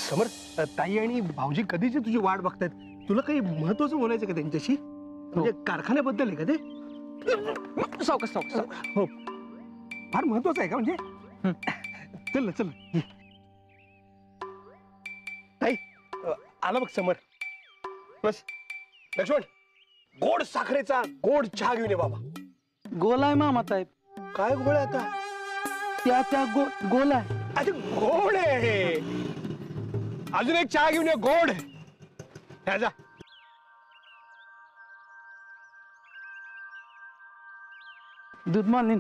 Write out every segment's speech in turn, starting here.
समर, ताई आणि भाऊजी कधीची तुझी वाट बघतायत. तुला काही महत्वाचं बोलायचं का त्यांच्याशी? म्हणजे कारखान्याबद्दल आहे का ते? सावकाश सावकाश. हो, फार महत्वाचं आहे का? म्हणजे चल चल. ताई, आला बघ समर. बस लक्ष्मण, गोड साखरेचा गोड चहा घेऊन ये बाबा. गोला आहे मामा साहेब. काय गोड आहे आता? त्या गोला आहे. अरे गोड आहे. अजून एक चहा घेऊन ये गोड. जा. दूध मानीन.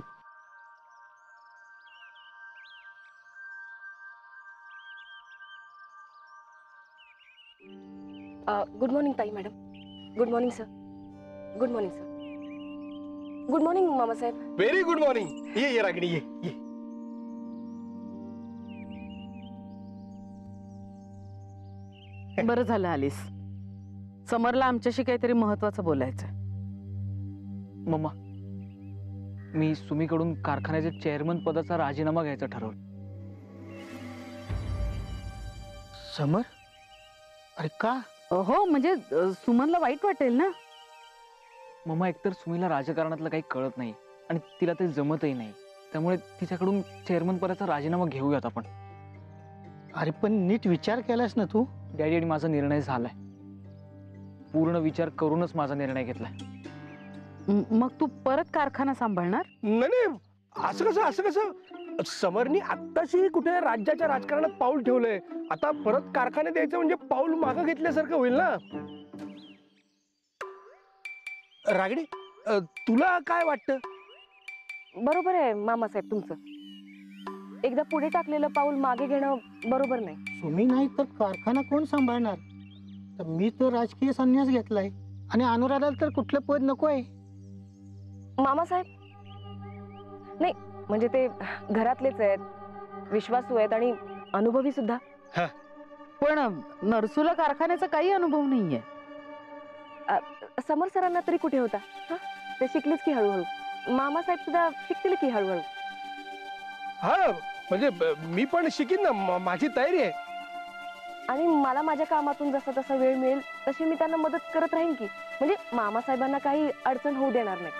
गुड मॉर्निंग ताई madam. Good morning sir. Good morning sir. Good morning मामा साहेब. Very good morning. ये रागिणी, ये. बरं झालं आलीस. समरला आमच्याशी काहीतरी महत्वाचं बोलायचं. मम्मा, मी सुमीकडून कारखान्याच्या चेअरमन पदाचा राजीनामा घ्यायचं ठरवलं. समर, अरे का? हो म्हणजे सुमनला वाईट वाटेल ना. मम्मा, एकतर सुमीला राजकारणातलं काही कळत नाही आणि तिला ते जमतही नाही. त्यामुळे तिच्याकडून चेअरमन पदाचा राजीनामा घेऊयात आपण. अरे पण नीट विचार केलास ना तू? डॅडी, आणि माझा निर्णय झालाय. पूर्ण विचार करूनच माझा निर्णय घेतलाय. मग तू परत कारखाना सांभाळणार? नाही, असं कसं? समरनी आत्ताशी कुठे राज्याच्या राजकारणात पाऊल ठेवलंय. आता परत कारखान्यात द्यायचं म्हणजे पाऊल मागं घेतल्यासारखं होईल ना. रागिणी, तुला काय वाटतं? बरोबर आहे मामा साहेब तुमचं. एकदा पुढे टाकलेलं पाऊल मागे घेणं बरोबर नाही. सुमी नाही तर कारखाना कोण सांभाळणार? तर मी तर राजकीय संन्यास घेतलाय आणि अनुराधाला तर कुठलं पद नको आहे. मामा साहेब नाही, म्हणजे ते घरातलेच आहेत, विश्वासू आहेत आणि अनुभवी सुद्धा. पण नरसूला कारखान्याचा काही अनुभव नाहीये. समर सरांना तरी कुठे होता? ते शिकलेच की हळूहळू. मामा साहेब सुद्धा शिकतील की हळूहळू. हा, म्हणजे मी पण शिकीन ना, माझी तयारी आहे. आणि मला माझ्या कामातून जसा तसा वेळ मिळेल तशी मी त्यांना मदत करत राहीन की. म्हणजे मामा साहेबांना काही अडचण होऊ देणार नाही.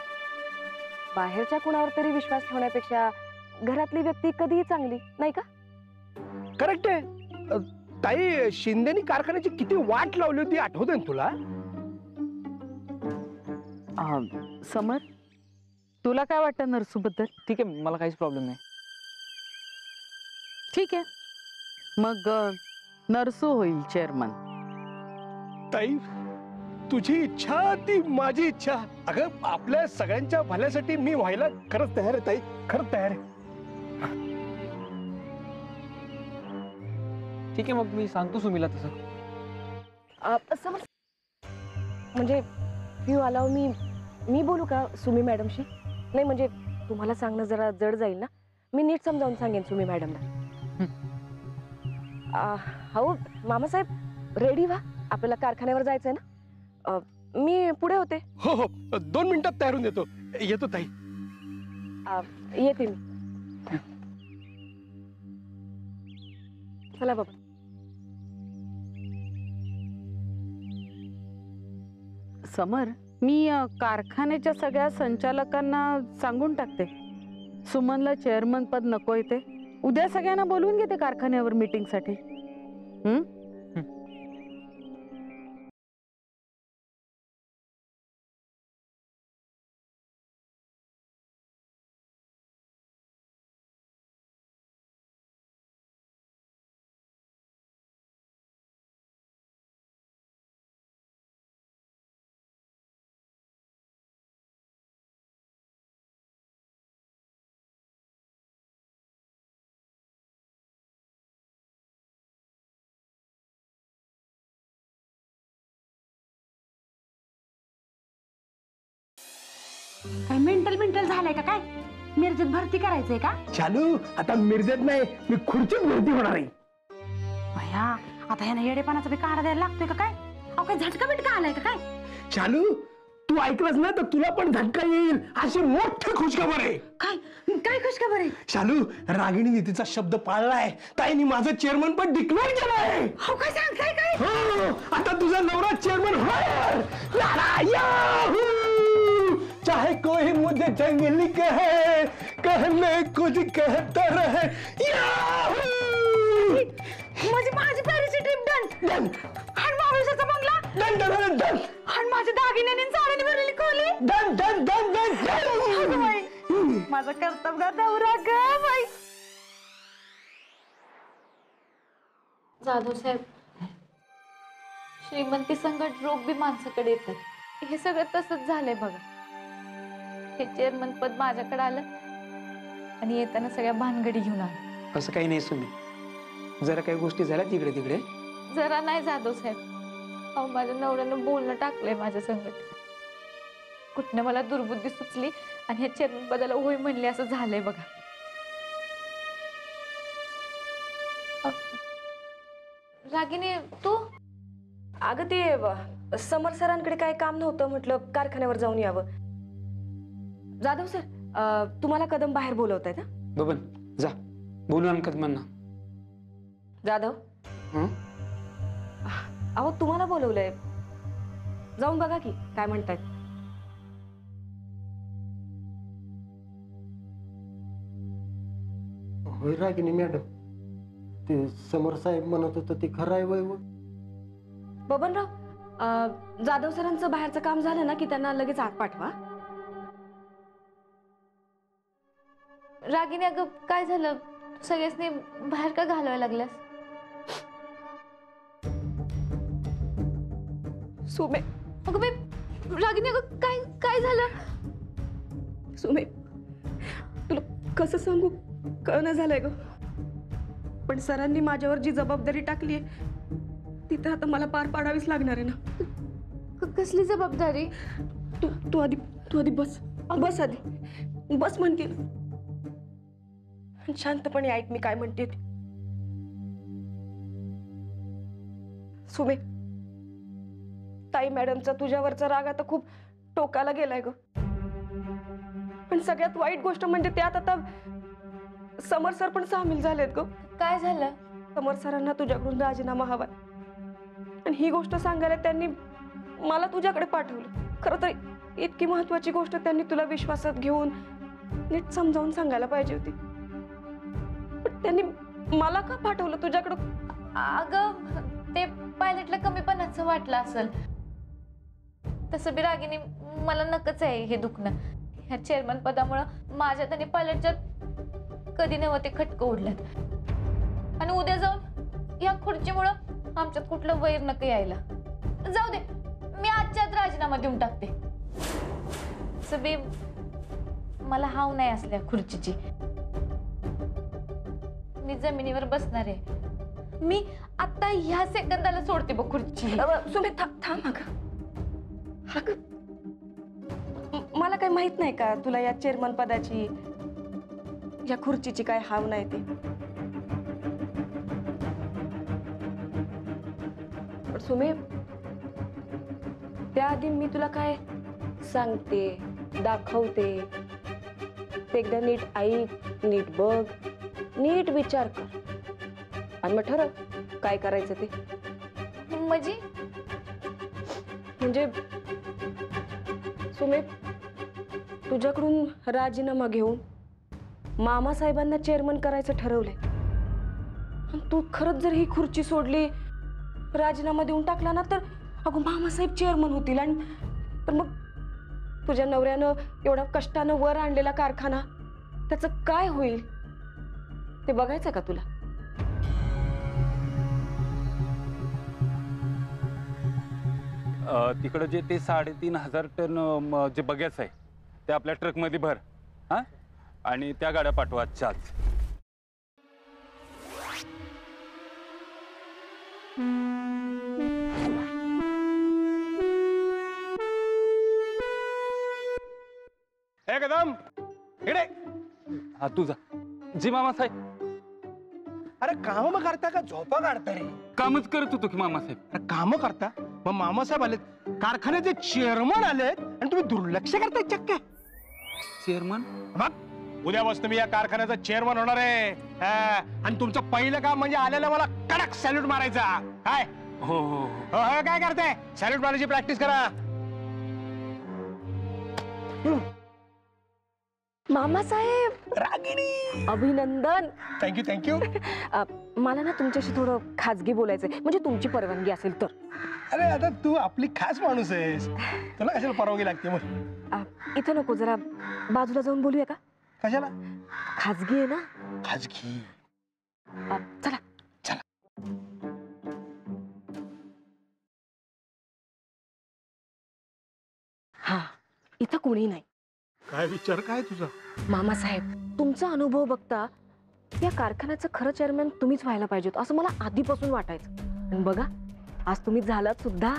बाहेरच्या कुणावर तरी विश्वास ठेवण्यापेक्षा घरातली व्यक्ती कधीही चांगली, नाही का? करेक्ट आहे ताई. शिंदेनी कारखान्याची किती वाट लावली होती, आठवते ना तुला? समर, तुला काय वाटतं नरसू बद्दल? ठीक आहे, मला काहीच प्रॉब्लेम नाही. ठीक आहे, मग नरसू होईल चेअरमन. ताई, तुझी इच्छा ती माझी इच्छा. अगं, आपल्या सगळ्यांच्या भल्यासाठी मी व्हायला खरंच तयार आहे ताई, खरंच तयार आहे. ठीक आहे, मग मी सांगतो सुमीला तसं. समर, म्हणजे यू अलाव मी बोलू का सुमी मॅडमशी? नाही म्हणजे तुम्हाला सांगणं जरा जड जाईल ना. मी नीट समजावून सांगेन सुमी मॅडमला. हो मामा साहेब, रेडी व्हा, आपल्याला कारखान्यावर जायचंय ना. मी पुढे होते. हो, 2 मिनिटात तयार होऊन येतो ताई. येते मी. चला बाबा. समर, मी कारखान्याच्या सगळ्या संचालकांना सांगून टाकते सुमनला चेअरमन पद नकोय ते. उद्या सगळ्यांना बोलवून घेते कारखान्यावर मीटिंगसाठी. काय मेंटल झालंय का? काय मिरजेत भरती करायचंय का? चालू, आता मिरजेत नाही, मी खुर्चीत भरती होणार आहे. भया, आता ह्यानं येडेपणाचा बी काढा द्यायला लागतोय का काय? अहो, काय झटका बिटका आलाय का काय? चालू, तू ऐकलंस ना तर तुला पण धक्का येईल अशी मोठी खुशखबर आहे. काय काय खुशखबर आहे? शालू, रागिणीने तिचा शब्द पाळलाय. ताईनी माझं चेअरमन पण डिक्लेअर केलंय. हो काय सांगताय काय? हो, आता तुझा नवरा चेअरमन होईल. चाहे कोई मुझे जंगली कहे, कहने कुछ कहता रहे. म्हणजे माझी पॅरिसची ट्रिप डन. डन आणि महाबळेश्वरचा बंगला डन डन डन आणि माझ्या दागिन्याने साड्याने भरलेली खोली. डन डन डन अगं डन. बाई, माझा कर्तव्य नवरा ग बाई. जाधव साहेब, श्रीमंती संकट रोग बी माणसाकडे येतात. हे सगळं तसंच झालंय बघा. हे चेअरमन पद माझ्याकडे आलं आणि येताना सगळ्या भानगडी घेऊन आलं. असं काही नाही सुमी, जरा काही गोष्टी झाल्या तिकडे तिकडे. जरा नाही जाधव साहेब, अहो माझ्या नवऱ्यानं बोलणं टाकलंय माझ्या संकट. कुठनं मला दुर्बुद्धी सुचली आणि ह्या चेअरमन पदाला होय म्हणले असं झालंय बघा. रागिनी तू? अगं ते समर सरांकडे काय काम नव्हतं, म्हटलं कारखान्यावर जाऊन यावं. जाधव सर, तुम्हाला कदम बाहेर बोलवताय ना? बबन जा, बोलू आणखत म्हणा. जाधव, अहो तुम्हाला बोलवलंय, जाऊन बघा की काय म्हणतायत. होय रागिनी मॅडम, ते समर साहेब म्हणत होतं ते खरं आहे. वय बबनराव, जाधव सरांचं बाहेरचं काम झालं ना की त्यांना लगेच आत पाठवा. रागिनी अगं काय झालं? सगळ्यांनी बाहेर का घालवायला लागल्यास? सुमे, अगं बाई रागिनी, अगं काय काय झालं? सुमे, तुला कसं सांगू, कळना झालंय ग. पण सरांनी माझ्यावर जी जबाबदारी टाकली तिथं आता मला पार पाडावीच लागणार आहे ना. कसली जबाबदारी? तू आधी बस आधी बस म्हणते ना. शांतपणे ऐक मी काय म्हणते ते. सुमे, ताई मॅडमचा तुझ्यावरचा राग आता खूप टोकाला गेलाय ग. पण सगळ्यात वाईट गोष्ट म्हणजे त्यात आता समर सर पण सामील झालेत ग. काय झालं? समर सरांना तुझ्याकडून राजीनामा हवाय आणि ही गोष्ट सांगायला त्यांनी मला तुझ्याकडे पाठवलं. खरं तर इतकी महत्वाची गोष्ट त्यांनी तुला विश्वासात घेऊन नीट समजावून सांगायला पाहिजे होती. पण त्यांनी मला का पाठवलं तुझ्याकडं? अगं ते पायलटला कमीपणाचं वाटलं असेल. तसं बी रागिनी मला नकच आहे हे दुखणं. ह्या चेअरमन पदामुळं माझ्यात आणि पायलटच्यात कधी नव्हते ते खटकं उडल्यात. आणि उद्या जाऊन या खुर्चीमुळं आमच्यात कुठलं वैर नको यायला. जाऊ दे, मी आजच्याच राजीनामा देऊन टाकते. तसं बी मला हाव नाही असल्या खुर्चीची. मी जमिनीवर बसणार आहे. मी आता ह्या सेकंदाला सोडते बघ खुर्ची. सुमे थांब अगं. मला काय माहित नाही का तुला या चेअरमन पदाची, या खुर्चीची काय हाव नाही ते. पण सुमे, त्याआधी मी तुला काय सांगते, दाखवते ते एकदा नीट ऐक, नीट बघ, नीट विचार कर आणि मग ठरव काय करायचं ते. म्हणजे सुमे, तुझ्याकडून राजीनामा घेऊन मामासाहेबांना चेअरमन करायचं ठरवलंय. आणि तू खरंच जर ही खुर्ची सोडली, राजीनामा देऊन टाकला ना, तर अगं मामासाहेब चेअरमन होतील. आणि तर मग तुझ्या नवऱ्यानं एवढा कष्टानं वर आणलेला कारखाना, त्याचं काय होईल ते बघायचं का तुला? तिकडं जे ते 3,500 टन जे बग्याच आहे ते आपल्या ट्रकमध्ये भर. हा, आणि त्या गाड्या पाठवा आजच्याच. हे कदम, इकडे. हा तुझा जी मामा साहेब. अरे काम करता का झोपा काढता रे? कामच करत होतो की मामासाहेब. अरे काम करता मग मामासाहेब आलेत, कारखान्याचे चेअरमन आलेत आणि तुम्ही दुर्लक्ष करताय चक्क. चेअरमन बघ उद्यापासून मी या कारखान्याचा चेअरमन होणार आहे हा, आणि तुमचं पहिलं काम म्हणजे आलेलं मला कडक सॅल्यूट मारायचा. काय हो हो हो, हो, काय करताय? सॅल्यूट मारायची प्रॅक्टिस करा. मामासाहेब रागिणी अभिनंदन. Thank you thank you. मला ना तुमच्याशी थोडं खाजगी बोलायचंय, म्हणजे तुमची परवानगी असेल तर. अरे आता तू आपली खास माणूस आहेस, तुला कशाला परवानगी लागते मग? इथं नको, जरा बाजूला जाऊन बोलूया का? कशाला? खाजगी आहे ना. खाजगी. चला. हा, इथं कोणी नाही. काय विचार काय तुझा? मामासाहेब, तुमचा अनुभव बघता या कारखान्याचं खरं चेअरमॅन तुम्हीच व्हायला पाहिजेत असं मला आधीपासून वाटायचं. आणि बघा आज तुम्ही झालात सुद्धा.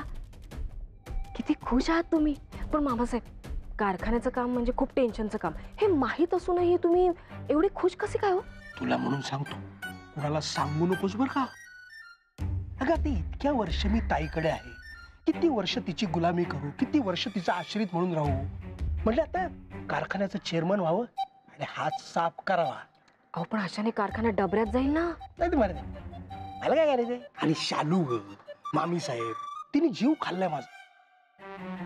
किती खुश आहात तुम्ही. पण मामासाहेब, कारखान्याचं काम म्हणजे खूप टेन्शनचं काम, हे माहीत असूनही तुम्ही एवढे खुश कसे काय हो? तुला म्हणून सांगतो, कुणाला सांगू नकोस बर का. अगं आता इतक्या वर्ष मी ताईकडे आहे, किती वर्ष तिची गुलामी करू, किती वर्ष तिचा आश्रित म्हणून राहू. म्हटलं आता कारखान्याचं चेअरमन व्हावं आणि हात साफ करावा. अहो पण अशाने कारखाना डबऱ्यात जाईल ना. नाही ते मारते, मला काय करायचंय. आणि शालू ग मामी साहेब, तिने जीव खाल्लाय माझा.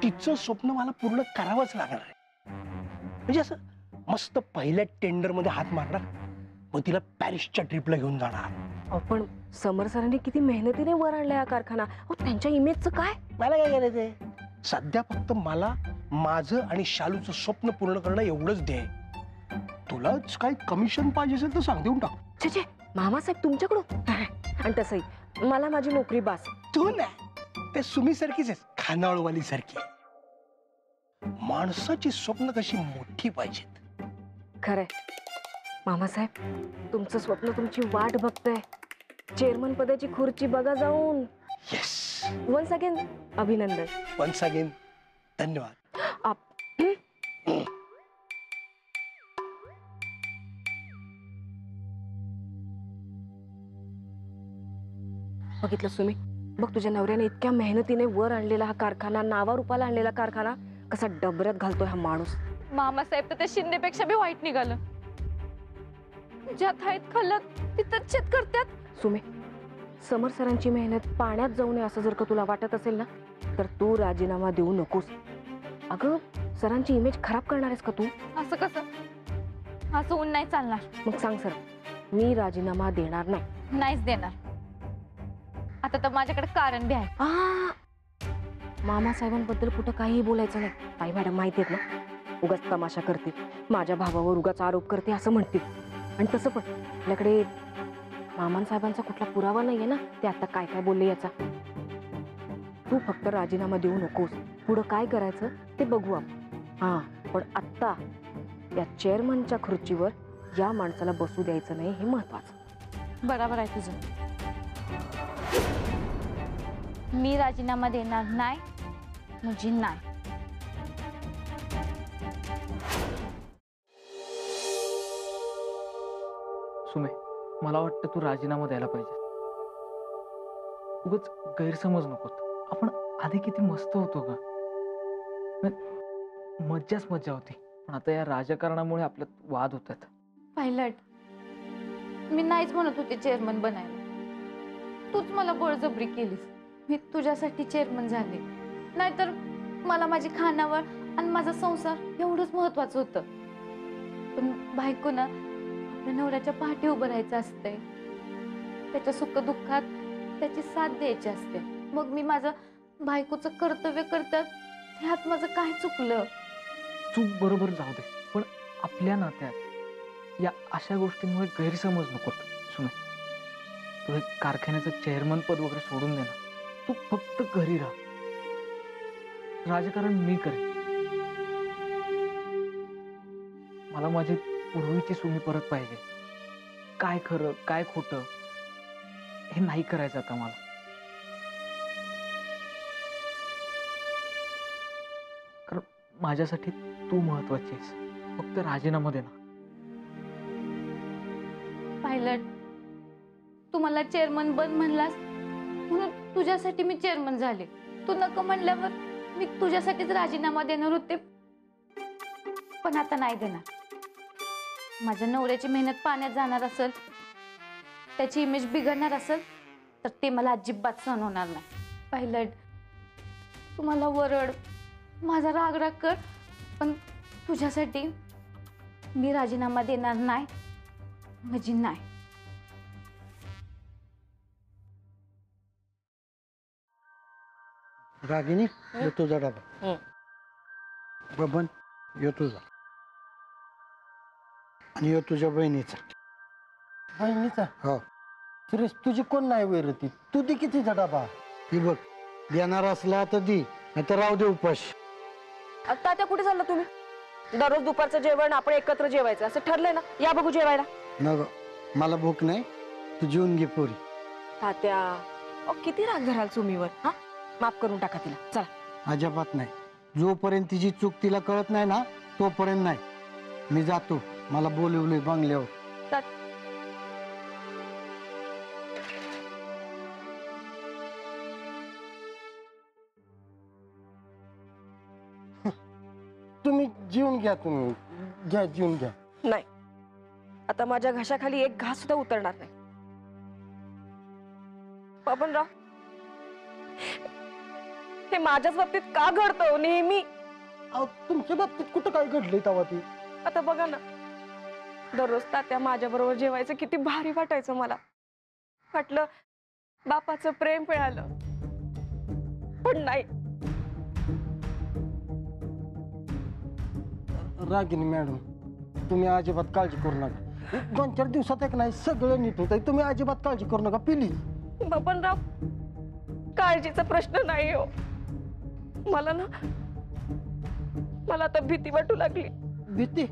तिचं स्वप्न मला पूर्ण करावंच लागणार आहे. म्हणजे असं मस्त पहिल्या टेंडर मध्ये हात मारणार, मग तिला पॅरिसच्या ट्रिपला घेऊन जाणार. अहो पण समर सरांनी किती मेहनतीने वर आणलाय हा कारखाना. अहो त्यांच्या इमेजचं काय? मला काय करायचंय. सध्या फक्त मला माझं आणि शालूचं स्वप्न पूर्ण करणं एवढंच ध्येय. तुलाच काही कमिशन पाहिजे असेल तर सांग, देऊन टाक. छे मामासाहेब तुमच्याकडून. आणि तसंही मला माझी नोकरी बास. तू नाही, ते सुमी सारखीच आहेस, खानावळवाली सारखी. माणसाची स्वप्न कशी मोठी पाहिजेत. खरंय मामासाहेब, तुमचं स्वप्न तुमची वाट बघतंय. चेअरमन पदाची खुर्ची बघा जाऊन. येस. वन्स अगेन अभिनंदन. वन्स अगेन धन्यवाद. बघितलं सुमी, बघ तुझ्या नवऱ्याने इतक्या मेहनतीने वर आणलेला हा कारखाना, नावारूपाला आणलेला कारखाना कसा डबऱ्यात घालतोय हा माणूस. मामासाहेब तर त्या शिंदेपेक्षा बी वाईट निघालं. ज्यात आहेत खाल्लं तिथंच शेत करतात. सुमे, समर सरांची मेहनत पाण्यात जाऊ नये असं जर का तुला वाटत असेल ना, तर तू राजीनामा देऊ नकोस. अगं सरांची इमेज खराब करणार आहेस का तू? असं कसं? असं ऊन नाही चालणार. मग सांग सर, मी राजीनामा देणार नाही. नाहीच देणार. आता तर माझ्याकडे कारण बी आहे. मामासाहेबांबद्दल कुठं काहीही बोलायचं नाही. ताई मॅडम माहिती आहेत ना, उगाच तमाशा करते, माझ्या भावावर उगाच आरोप करते असं म्हणतील. आणि तसं पण आपल्याकडे मामासाहेबांचा कुठला पुरावा नाहीये ना, ते आता काय काय बोलले याचा. तू फक्त राजीनामा देऊ नकोस. पुढं काय करायचं ते बघू आपण. पण आत्ता या चेअरमनच्या खुर्चीवर या माणसाला बसू द्यायचं नाही, हे महत्वाचं. बरोबर आहे तुझं. मी राजीनामा देणार नाही म्हणजे नाही. सुमे, मला वाटतं तू राजीनामा द्यायला पाहिजे. उगाच गैरसमज नकोत. आपण आधी किती मस्त होतो का. मज्जाच मज्जा होती. पण आता या राजकारणामुळे आपल्यात वाद होतात. पायलट, मी नाहीच म्हणत होते चेअरमन बनायला. तूच मला बळजबरी केलीस. मी तुझ्यासाठी चेअरमन झाले. नाहीतर मला माझी खानावळ आणि माझा संसार एवढंच महत्वाचं होतं. पण बायको ना आपल्या नवऱ्याच्या पाठी उभं राहायचं असतंय. त्याच्या सुख दुःखात त्याची साथ द्यायची असते. मग मी माझं बायकोचं कर्तव्य करतात, ह्यात माझं काय चुकलं? चूक बरोबर जाऊ दे, पण आपल्या नात्यात या अशा गोष्टींमुळे गैरसमज नको. सुमे, तू हे कारखान्याचं चेअरमन पद वगैरे सोडून दे ना. तू फक्त घरी राहा. राजकारण मी करेन. मला माझी पूर्वीची सुमी परत पाहिजे. काय खरं काय खोटं हे नाही करायचं आता मला. कारण माझ्यासाठी तू महत्वाची आहेस. फक्त राजीनामा दे ना. पायलट, तू मला चेअरमन बन म्हणलास म्हणून तुझ्यासाठी मी चेअरमन झाले. तू नको म्हणल्यावर मी तुझ्यासाठीच राजीनामा देणार होते, पण आता नाही देणार. माझ्या नवऱ्याची मेहनत पाण्यात जाणार असेल, त्याची इमेज बिघडणार असेल तर ते मला अजिबात सहन होणार नाही. पायलट, तू मला वरड, माझा राग राग कर, पण तुझ्यासाठी मी राजीनामा देणार नाही म्हणजे नाही. रागिनी यो तुझा डबा. बबन यो तुझा. आणि यो तुझ्या बहिणीचा. बहिणीचा हो. सुरेश, तुझी कोण नाही वैरती, तू दे किती डबा. ही बघ, देणार असला तर दी, नाही तर राहू दे उपाशी. आता त्या कुठे चालला तुम्ही? दररोज दुपारचं जेवण आपण एकत्र जेवायचं असं ठरलंय ना. या बघू जेवायला. न मला भूक नाही, तू जेवून घे पोरी. तात्या किती राग धराल तुम्हीवर. हा, माफ करून टाका तिला. चला. अजिबात नाही. जोपर्यंत तिची चूक तिला कळत नाही ना तोपर्यंत नाही. मी जातो, मला बोलवलंय बंगल्यावर. तुम्ही जेवून घ्या, तुम्ही घ्या, जेवून घ्या. नाही, आता माझ्या घशाखाली एक घास सुद्धा उतरणार नाही. बबनराव, हे माझ्याच बाबतीत का घडतं नेहमी? अहो, तुमच्या बाबतीत कुठं काय घडलंय तेव्हा ती? आता बघा ना, दररोज तात्या माझ्या बरोबर जेवायचं किती भारी वाटायचं. मला वाटलं बापाचं प्रेम मिळालं, पण नाही. रागिनी मॅडम, तुम्ही अजिबात काळजी करू नका. 2-4 दिवसात एक नाही सगळं नीट होत आहे. तुम्ही अजिबात काळजी करू नका प्लीज. बबनराव, काळजीचा प्रश्न नाही हो. मला आता भीती वाटू लागली. भीती?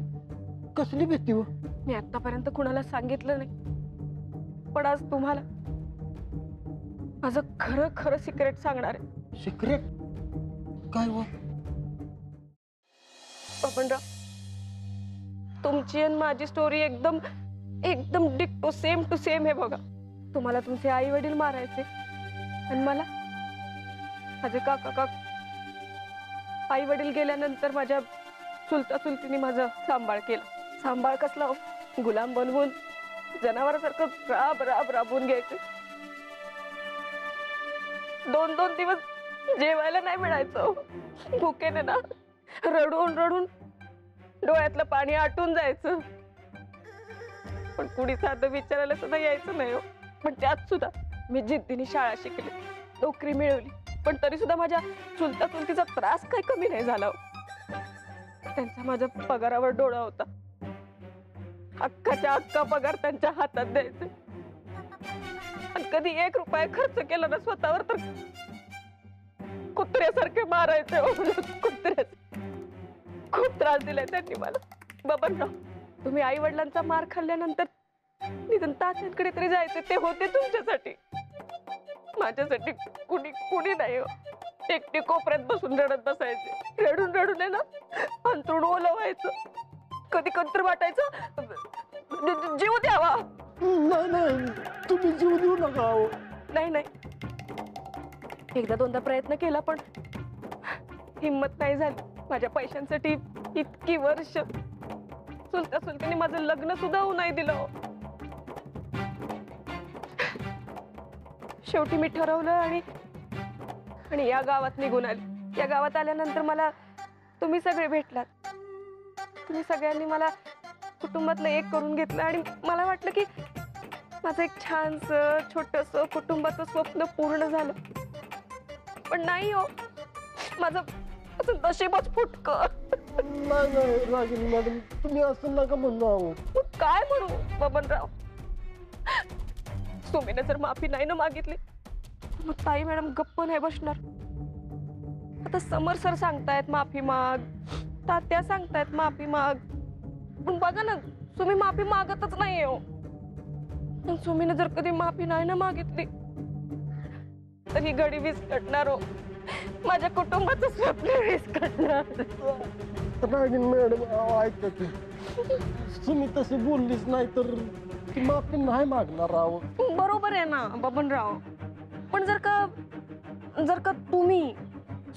कसली भीती हो? मी आतापर्यंत कुणाला सांगितलं नाही, पण आज तुम्हाला माझं खरं खरं सिक्रेट सांगणार आहे. सिक्रेट? काय हो? बबनराव, तुमची आणि माझी स्टोरी एकदम एकदम डिक्टो, सेम टू सेम आहे बघा. तुम्हाला तुमचे आई वडील मारायचे आणि मला माझे काका आई वडील गेल्यानंतर माझ्या चुलता चुलतीने माझा सांभाळ केला. सांभाळ कसला हो? गुलाम बनवून जनावरासारखं राब राब राबून घ्यायचे. 2-2 दिवस जेवायला नाही मिळायचं. भुकेने ना रडून रडून डोळ्यातलं पाणी आटून जायचं. पण कुणी साधं विचारायला सुद्धा यायचं नाही हो. पण त्यात सुद्धा मी जिद्दीने शाळा शिकले, नोकरी मिळवली, पण तरी सुद्धा माझ्या चुलता चुलतीचा त्रास काही कमी नाही झाला. त्यांचा माझ्या पगारावर डोळा होता. अख्खाच्या अख्खा पगार त्यांच्या हातात द्यायचे. आणि कधी 1 रुपया खर्च केला ना स्वतःवर तर कुत्र्यासारखे मारायचे. कुत्र्याचे खूप त्रास दिलाय त्यांनी मला. बबनराव, तुम्ही आई वडिलांचा मार खाल्ल्यानंतर निदान तात्यांकडे तरी जायचे, ते होते तुमच्यासाठी. माझ्यासाठी कुणी नाही हो. एकटी कोपऱ्यात बसून रडत बसायचे. रडून रडून आहे ना अंतरुण ओलं व्हायचं. कधी तर वाटायचं जीव द्यावा. नाही, तुम्ही जीव देऊ नका. नाही, एकदा 2दा प्रयत्न केला पण हिम्मत नाही झाली. माझ्या पैशांसाठी इतकी वर्ष चुलत्या चुलतीने माझं लग्न सुद्धा होऊ नाही दिलं. शेवटी मी ठरवलं आणि या गावात निघून आली. या गावात आल्यानंतर मला तुम्ही सगळे भेटलात. तुम्ही सगळ्यांनी मला कुटुंबातलं एक करून घेतलं आणि मला वाटलं की माझं एक छानसं छोटंसं कुटुंबाचं स्वप्न पूर्ण झालं. पण नाही हो, माझं नशीबच फुटकं. नाही रागिनी मॅडम, तुम्ही असं नका म्हणू. काय म्हणू बबनराव? सुमीने जर माफी नाही ना मागितली मग ताई मॅडम गप्प नाही बसणार. आता समर सर सांगतायत माफी माग, तात्या सांगतायत माफी माग, पण बघा ना सुमी माफी मागतच नाहीये हो. सुमीने जर कधी माफी नाही ना मागितली तर ही घडी विस्कटणार हो. माझ्या कुटुंबाचं स्वप्न विस्कटणार. रागिनी मॅडम, ऐका की, तुम्ही तशी बोललीच नाही तर ती माफी नाही मागणार राव. बरोबर आहे ना बबनराव, पण जर का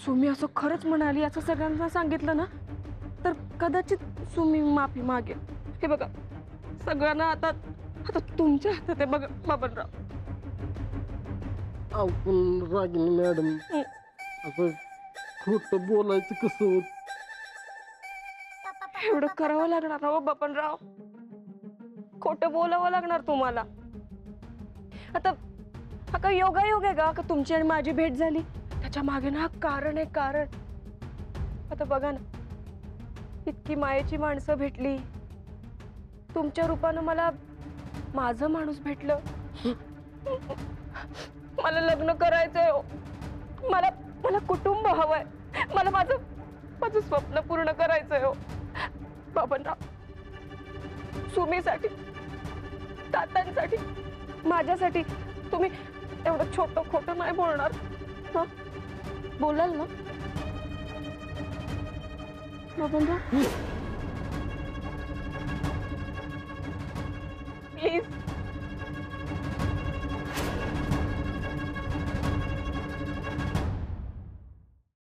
सुमी असं खरंच म्हणाली असं सगळ्यांना सांगितलं ना, तर कदाचित सुमी माफी मागेल. हे बघा, सगळ्यांना आता तुमच्या हातात आहे बघा बबनराव. आपण रागिनी मॅडम असं खोटं बोलायचं कसं? एवढं करावं लागणार हो बबनराव, खोटं बोलावं लागणार तुम्हाला. आता हा काय योगायोग आहे का तुमची आणि माझी भेट झाली? त्याच्या मागे ना कारण आहे, कारण. आता बघा ना, इतकी मायेची माणसं भेटली, तुमच्या रूपानं मला माझं माणूस भेटलं. मला लग्न करायचंय हो. मला कुटुंब हवंय. मला माझं स्वप्न पूर्ण करायचंय हो बबनराव. सुमीसाठी, तात्यांसाठी, माझ्यासाठी तुम्ही एवढं छोटं खोटं नाही बोलणार ना? बोलाल ना बबनराव? प्लीज